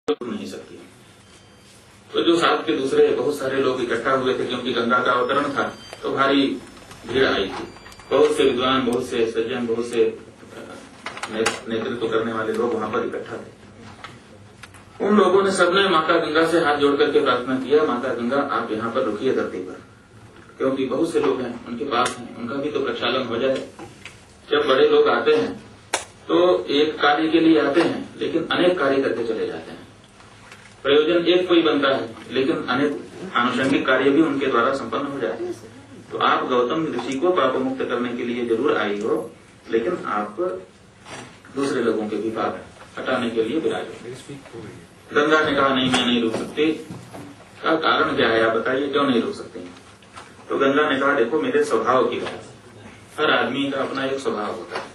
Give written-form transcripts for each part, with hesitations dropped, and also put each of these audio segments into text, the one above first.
नहीं सकती। तो जो साथ के दूसरे बहुत सारे लोग इकट्ठा हुए थे, क्योंकि गंगा का अवतरण था तो भारी भीड़ आई थी। बहुत से विद्वान, बहुत से सज्जन, बहुत से नेतृत्व करने वाले लोग वहां पर इकट्ठा थे। उन लोगों ने सबने माता गंगा से हाथ जोड़ करके प्रार्थना किया, माता गंगा आप यहाँ पर रुकिए धरती पर, क्योंकि बहुत से लोग हैं उनके पास हैं, उनका भी तो प्रक्षालन हो जाए। जब बड़े लोग आते हैं तो एक कार्य के लिए आते हैं, लेकिन अनेक कार्य करके चले जाते हैं। प्रयोजन एक कोई बनता है, लेकिन अनेक आनुषंगिक कार्य भी उनके द्वारा संपन्न हो जाते हैं। तो आप गौतम ऋषि को पाप मुक्त करने के लिए जरूर आई हो, लेकिन आप दूसरे लोगों के भी पाप हटाने के लिए विराजो। गंगा ने कहा नहीं, मैं नहीं रुक सकती। का कारण क्या है आप बताइए, क्यों नहीं रुक सकती? तो गंगा ने कहा देखो, मेरे स्वभाव की बात, हर आदमी का अपना एक स्वभाव होता है।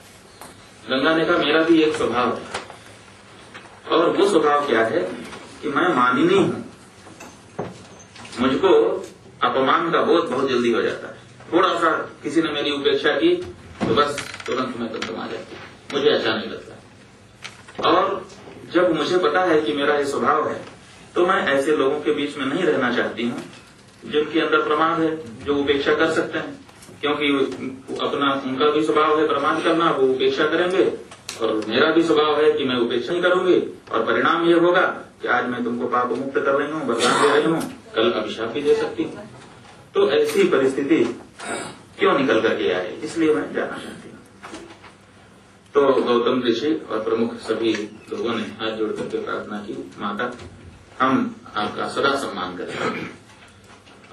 गंगा ने कहा मेरा भी एक स्वभाव है, और वो स्वभाव क्या है कि मैं मानिनी हूं। मुझको अपमान का बोध बहुत जल्दी हो जाता है। थोड़ा सा किसी ने मेरी उपेक्षा की तो बस तुरंत मैं तंतुमा जाती हूँ, मुझे अच्छा नहीं लगता। और जब मुझे पता है कि मेरा ये स्वभाव है, तो मैं ऐसे लोगों के बीच में नहीं रहना चाहती हूँ जिनके अंदर प्रमाद है, जो उपेक्षा कर सकते हैं, क्योंकि अपना उनका भी स्वभाव है प्रमाद करना, वो उपेक्षा करेंगे, और मेरा भी स्वभाव है कि मैं उपेक्षा नहीं करूंगी, और परिणाम ये होगा कि आज मैं तुमको पाप मुक्त कर रही हूँ, वरदान दे रही हूँ, कल अभिशाप भी दे सकती हूँ। तो ऐसी परिस्थिति क्यों निकल करके आए, इसलिए मैं जाना चाहती हूँ। तो गौतम ऋषि और प्रमुख सभी लोगों ने हाथ जोड़ करके प्रार्थना की, माता हम आपका सदा सम्मान करेंगे,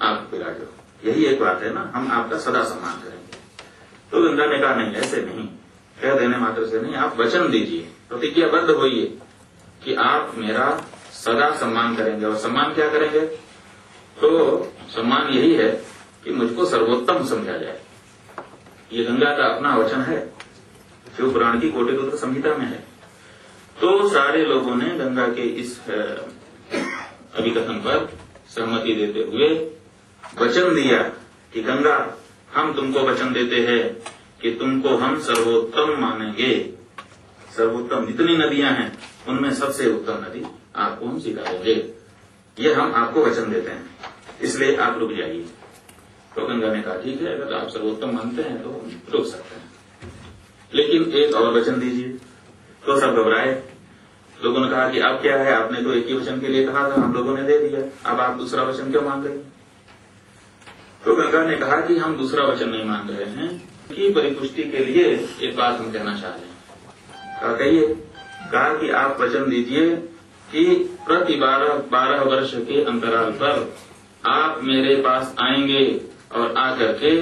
आप विराजो। यही एक बात है ना, हम आपका सदा सम्मान करेंगे। तो गंगा ने कहा नहीं, ऐसे नहीं, कह देने मात्र से नहीं, आप वचन दीजिए, प्रतिज्ञाबद्ध होइए कि आप मेरा सदा सम्मान करेंगे। और सम्मान क्या करेंगे? तो सम्मान यही है कि मुझको सर्वोत्तम समझा जाए। ये गंगा का अपना वचन है, शिव पुराण की कोटिरुद्र संहिता में है। तो सारे लोगों ने गंगा के इस अभिकथन पर सहमति देते हुए वचन दिया कि गंगा, हम तुमको वचन देते हैं कि तुमको हम सर्वोत्तम मानेंगे। सर्वोत्तम जितनी नदियां हैं उनमें सबसे उत्तम नदी आपको हम सिखाएंगे, ये हम आपको वचन देते हैं, इसलिए आप रुक जाइए। तो गंगा ने कहा ठीक है, अगर आप सर्वोत्तम मानते हैं तो रुक सकते हैं, लेकिन एक और वचन दीजिए। तो सब घबराए। लोगों ने कहा कि अब क्या है, आपने तो एक ही वचन के लिए कहा था, हम लोगों ने दे दिया, अब आप दूसरा वचन क्यों मांग रहे हैं? तो गंगा ने कहा कि हम दूसरा वचन नहीं मांग रहे हैं, कि परिपुष्टि के लिए एक बात हम कहना चाह रहे हैं। कहा कहिए। कहा कि आप वचन दीजिए कि प्रति 12 वर्ष के अंतराल पर आप मेरे पास आएंगे और आकर के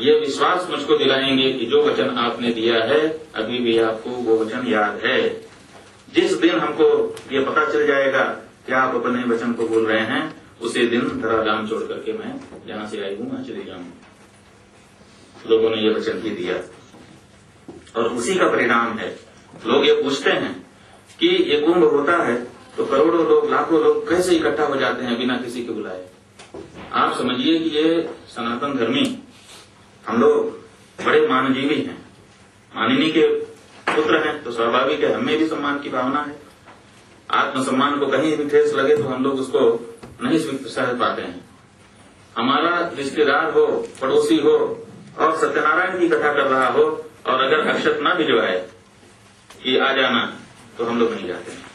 ये विश्वास मुझको दिलाएंगे कि जो वचन आपने दिया है अभी भी आपको वो वचन याद है। जिस दिन हमको ये पता चल जाएगा कि आप अपने वचन को बोल रहे हैं, उसी दिन धराधाम छोड़ करके मैं जहां से आई हूं वहां चली जाऊंगी। लोगों ने ये वचन भी दिया, और उसी का परिणाम है। लोग ये पूछते हैं कि ये कुंभ होता है तो करोड़ों लोग, लाखों लोग कैसे इकट्ठा हो जाते हैं बिना किसी के बुलाए? आप समझिए कि ये सनातन धर्मी हम लोग बड़े मानजीवी हैं, मानिनी के पुत्र हैं, तो स्वाभाविक है हमें भी सम्मान की भावना है। आत्मसम्मान को कहीं भी ठेस लगे तो हम लोग उसको नहीं सह पाते हैं। हमारा रिश्तेदार हो, पड़ोसी हो, और सत्यनारायण की कथा कर रहा हो, और अगर अक्षत न भिजवाए कि आ जाना, तो हम लोग नहीं जाते हैं।